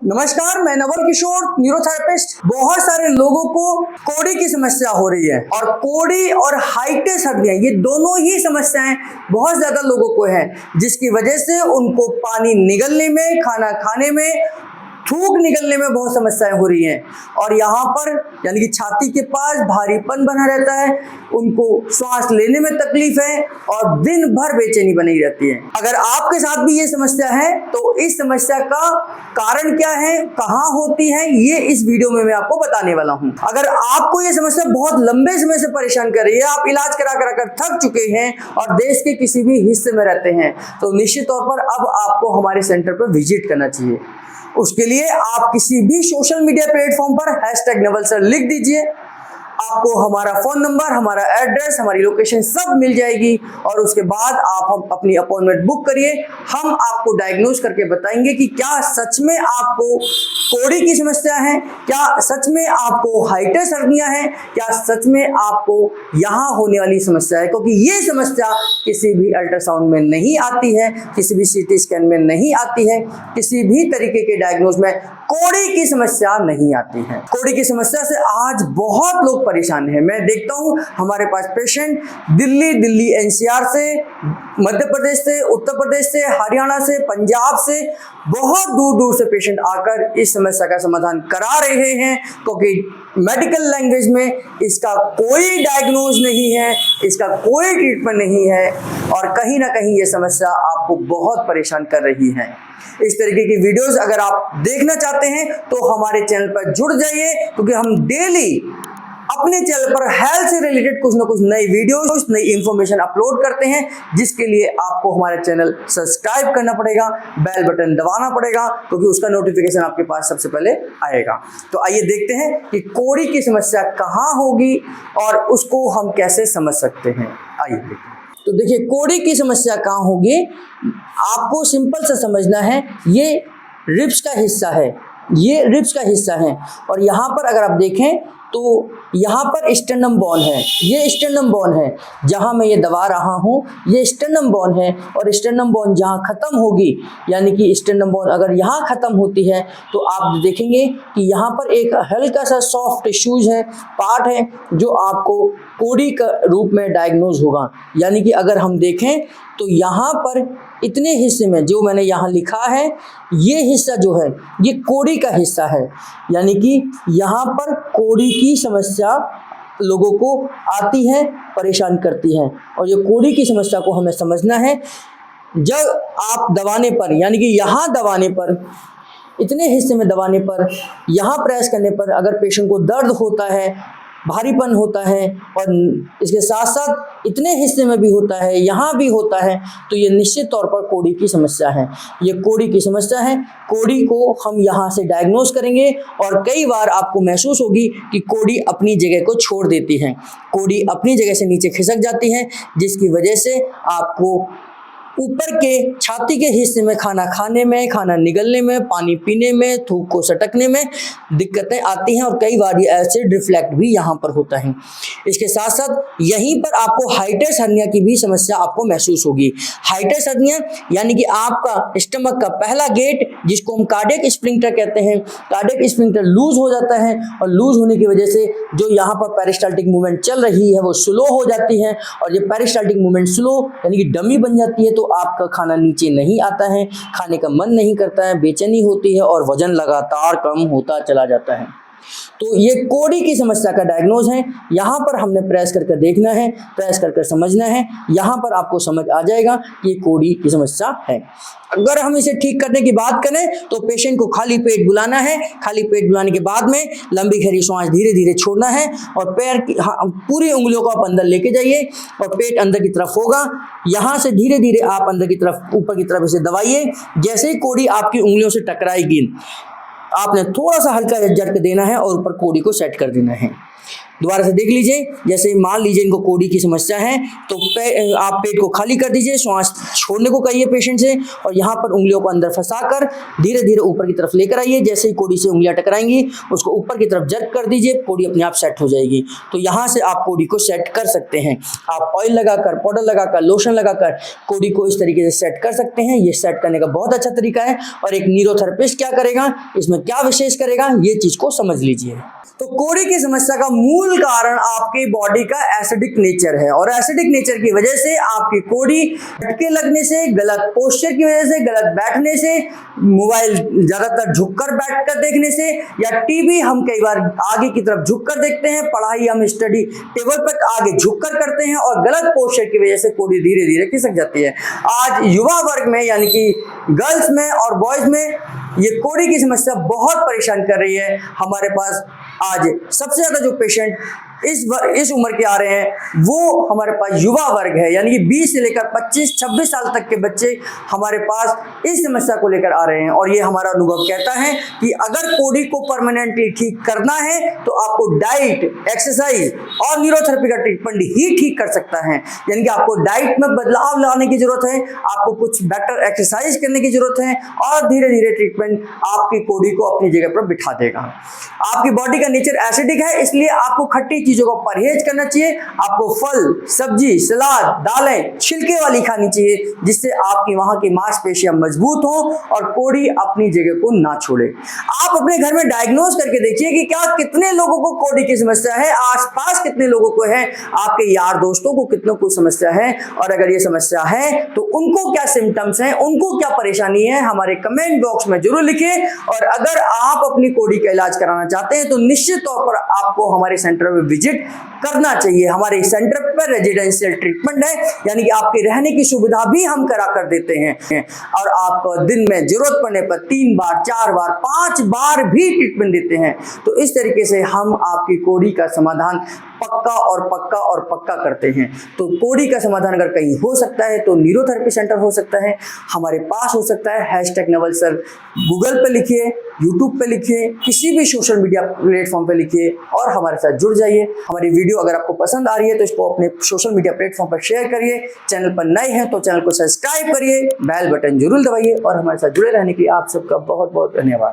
नमस्कार, मैं नवल किशोर, न्यूरोथेरेपिस्ट। बहुत सारे लोगों को कोड़ी की समस्या हो रही है और कोड़ी और हाइटिस हर्निया ये दोनों ही समस्याएं बहुत ज्यादा लोगों को है, जिसकी वजह से उनको पानी निगलने में, खाना खाने में, थूक निकलने में बहुत समस्याएं हो रही हैं। और यहाँ पर यानी कि छाती के पास भारीपन बना रहता है, उनको श्वास लेने में तकलीफ है और दिन भर बेचैनी बनी रहती है। अगर आपके साथ भी ये समस्या है तो इस समस्या का कारण क्या है, कहाँ होती है, ये इस वीडियो में मैं आपको बताने वाला हूँ। अगर आपको ये समस्या बहुत लंबे समय से परेशान कर रही है, आप इलाज करा कर थक चुके हैं और देश के किसी भी हिस्से में रहते हैं, तो निश्चित तौर पर अब आपको हमारे सेंटर पर विजिट करना चाहिए। उसके लिए आप किसी भी सोशल मीडिया प्लेटफॉर्म पर #नवल सर लिख दीजिए, आपको हमारा फोन नंबर, हमारा एड्रेस, हमारी लोकेशन सब मिल जाएगी और उसके बाद आप हम अपनी अपॉइंटमेंट बुक करिए। हम आपको डायग्नोज करके बताएंगे कि क्या सच में आपको कोड़ी की समस्या है, क्या सच में आपको हाइटिस हर्निया है, क्या सच में आपको यहाँ होने वाली समस्या है। क्योंकि ये समस्या किसी भी अल्ट्रासाउंड में नहीं आती है, किसी भी CT स्कैन में नहीं आती है, किसी भी तरीके के डायग्नोज में कोड़ी की समस्या नहीं आती है। कोड़ी की समस्या से आज बहुत लोग परेशान हैं। मैं देखता हूं हमारे पास पेशेंट दिल्ली NCR से, मध्य प्रदेश से, उत्तर प्रदेश से, हरियाणा से, पंजाब से, बहुत दूर से पेशेंट आकर इस समस्या का समाधान करा रहे हैं, क्योंकि मेडिकल लैंग्वेज में इसका कोई डायग्नोज नहीं है, इसका कोई ट्रीटमेंट नहीं है और कहीं ना कहीं ये समस्या आपको बहुत परेशान कर रही है। इस तरीके की वीडियोस अगर आप देखना चाहते हैं तो हमारे चैनल पर जुड़ जाइए, क्योंकि हम डेली अपने चैनल पर हेल्थ से रिलेटेड कुछ ना कुछ नई वीडियोस, नई इंफॉर्मेशन अपलोड करते हैं, जिसके लिए आपको हमारा चैनल सब्सक्राइब करना पड़ेगा, बेल बटन दबाना पड़ेगा, क्योंकि उसका नोटिफिकेशन आपके पास सबसे पहले आएगा। तो आइए देखते हैं कि कोड़ी की समस्या कहाँ होगी और उसको हम कैसे समझ सकते हैं। आइए देखते हैं। तो देखिए, कोड़ी की समस्या कहाँ होगी, आपको सिंपल सा समझना है। ये रिब्स का हिस्सा है, ये रिब्स का हिस्सा है और यहाँ पर अगर आप देखें तो यहाँ पर स्टर्नम बोन है, ये स्टर्नम बोन है जहाँ मैं ये दबा रहा हूँ, ये स्टर्नम बोन है। और स्टर्नम बोन जहाँ ख़त्म होगी, यानी कि स्टर्नम बोन अगर यहाँ ख़त्म होती है तो आप देखेंगे कि यहाँ पर एक हल्का सा सॉफ्ट टिश्यूज है, पार्ट है, जो आपको कोड़ी का रूप में डायग्नोज होगा। यानी कि अगर हम देखें तो यहाँ पर इतने हिस्से में जो मैंने यहाँ लिखा है, ये हिस्सा जो है ये कोड़ी का हिस्सा है। यानी कि यहाँ पर कोड़ी की समस्या लोगों को आती है, परेशान करती है और ये कोड़ी की समस्या को हमें समझना है। जब आप दबाने पर, यानी कि यहाँ दबाने पर, इतने हिस्से में दबाने पर, यहाँ प्रेस करने पर अगर पेशेंट को दर्द होता है, भारीपन होता है और इसके साथ साथ इतने हिस्से में भी होता है, यहाँ भी होता है, तो ये निश्चित तौर पर कोड़ी की समस्या है। ये कोड़ी की समस्या है। कोड़ी को हम यहाँ से डायग्नोज करेंगे और कई बार आपको महसूस होगी कि कोड़ी अपनी जगह को छोड़ देती है, कोड़ी अपनी जगह से नीचे खिसक जाती है, जिसकी वजह से आपको ऊपर के छाती के हिस्से में खाना खाने में, खाना निगलने में, पानी पीने में, थूक को सटकने में दिक्कतें आती हैं और कई बार ये एसिड रिफ्लेक्ट भी यहाँ पर होता है। इसके साथ साथ यहीं पर आपको हाइटिस हर्निया की भी समस्या आपको महसूस होगी। हाइटिस हर्निया यानी कि आपका स्टमक का पहला गेट, जिसको हम कार्डियक स्फिंक्टर कहते हैं, कार्डियक स्फिंक्टर लूज हो जाता है और लूज होने की वजह से जो यहाँ पर पेरिस्टाल्टिक मूवमेंट चल रही है वो स्लो हो जाती है और ये पेरिस्टाल्टिक मूवमेंट स्लो यानी कि डमी बन जाती है, तो आपका खाना नीचे नहीं आता है, खाने का मन नहीं करता है, बेचैनी होती है और वजन लगातार कम होता चला जाता है। तो ये कोड़ी की समस्या का डायग्नोज है। यहाँ पर हमने प्रेस करके देखना है, प्रेस करके समझना है, यहाँ पर आपको समझ आ जाएगा कि कोड़ी की समस्या है। अगर हम इसे ठीक करने की बात करें तो पेशेंट को खाली पेट बुलाना है, खाली पेट बुलाने के बाद में लंबी गहरी सांस धीरे धीरे छोड़ना है और पैर की पूरी उंगलियों को आप अंदर लेके जाइए और पेट अंदर की तरफ होगा। यहाँ से धीरे धीरे आप अंदर की तरफ, ऊपर की तरफ इसे दबाइए। जैसे ही कोड़ी आपकी उंगलियों से टकराएगी, आपने थोड़ा सा हल्का झटका देना है और ऊपर कोड़ी को सेट कर देना है। दोबारा से देख लीजिए, जैसे मान लीजिए इनको कोड़ी की समस्या है तो आप पेट को खाली कर दीजिए, श्वास छोड़ने को कहिए पेशेंट से और यहाँ पर उंगलियों को अंदर फंसाकर धीरे धीरे ऊपर की तरफ लेकर आइए। जैसे ही कोड़ी से उंगलियां टकराएंगी उसको ऊपर की तरफ जर्क कर दीजिए, कोड़ी अपने आप सेट हो जाएगी। तो यहाँ से आप कोड़ी को सेट कर सकते हैं। आप ऑयल लगाकर, पाउडर लगाकर, लोशन लगाकर कोड़ी को इस तरीके से सेट कर सकते हैं। ये सेट करने का बहुत अच्छा तरीका है। और एक न्यूरोथेरेपिस्ट क्या करेगा, इसमें क्या विशेष करेगा, ये चीज को समझ लीजिए। तो कोड़ी की समस्या का मूल कारण आपकी बॉडी का एसिडिक नेचर है और एसिडिक नेचर की वजह से आपकी कोड़ी झटके लगने से, गलत पोस्चर की वजह से, गलत बैठने से, मोबाइल ज्यादातर झुककर बैठकर देखने से, या टीवी हम कई बार आगे की तरफ झुककर देखते हैं, पढ़ाई हम स्टडी टेबल पर आगे झुककर करते हैं और गलत पोस्चर की वजह से कोड़ी धीरे धीरे खिसक जाती है। आज युवा वर्ग में यानी कि गर्ल्स में और बॉयज में ये कोड़ी की समस्या बहुत परेशान कर रही है। हमारे पास आज सबसे ज्यादा जो पेशेंट इस उम्र के आ रहे हैं वो हमारे पास युवा वर्ग है, यानी कि 20 से लेकर 25-26 साल तक के बच्चे हमारे पास इस समस्या को लेकर आ रहे हैं। और ये हमारा अनुभव कहता है कि अगर कोड़ी को परमानेंटली ठीक करना है तो आपको डाइट, एक्सरसाइज और न्यूरोथेरेपी का ट्रीटमेंट ही ठीक कर सकता है। यानी कि आपको डाइट में बदलाव लाने की जरूरत है, आपको कुछ बेटर एक्सरसाइज करने की जरूरत है और धीरे धीरे ट्रीटमेंट आपकी कोड़ी को अपनी जगह पर बिठा देगा। आपकी बॉडी का नेचर एसिडिक है, इसलिए आपको खट्टी चीजों का परहेज करना चाहिए। आपको फल, सब्जी, सलाद, दालें छिलके वाली खानी चाहिए, जिससे आपकी वहां की मांसपेशियां मजबूत हो और कोड़ी अपनी जगह को ना छोड़े। आप अपने घर में डायग्नोज करके देखिए कि क्या कितने लोगों को कोड़ी की समस्या है, आसपास कितने लोगों को है, आपके यार दोस्तों को कितनों को समस्या है, और अगर ये समस्या है तो उनको क्या सिम्टम्स हैं, उनको क्या परेशानी है, हमारे कमेंट बॉक्स में जरूर लिखिए। और अगर आप अपनी कोड़ी का इलाज कराना चाहते हैं तो निश्चित तौर पर आपको हमारे सेंटर में विजिट करना चाहिए। हमारे सेंटर पर रेजिडेंशियल ट्रीटमेंट है, यानी कि आपके रहने की सुविधा भी हम करा कर देते हैं और आपको दिन में जरूरत पड़ने पर 3 बार, 4 बार, 5 बार भी ट्रीटमेंट देते हैं। तो इस तरीके से हम आपकी कोड़ी का समाधान पक्का और पक्का और पक्का करते हैं। तो कोड़ी का समाधान अगर कहीं हो सकता है तो न्यूरोथेरेपी सेंटर हो सकता है, हमारे पास हो सकता है। #नवल सर गूगल पे लिखिए, यूट्यूब पे लिखिए, किसी भी सोशल मीडिया प्लेटफॉर्म पे लिखिए और हमारे साथ जुड़ जाइए। हमारी वीडियो अगर आपको पसंद आ रही है तो इसको अपने सोशल मीडिया प्लेटफॉर्म पर शेयर करिए। चैनल पर नए हैं तो चैनल को सब्सक्राइब करिए, बेल बटन जरूर दबाइए और हमारे साथ जुड़े रहने के लिए आप सबका बहुत बहुत धन्यवाद।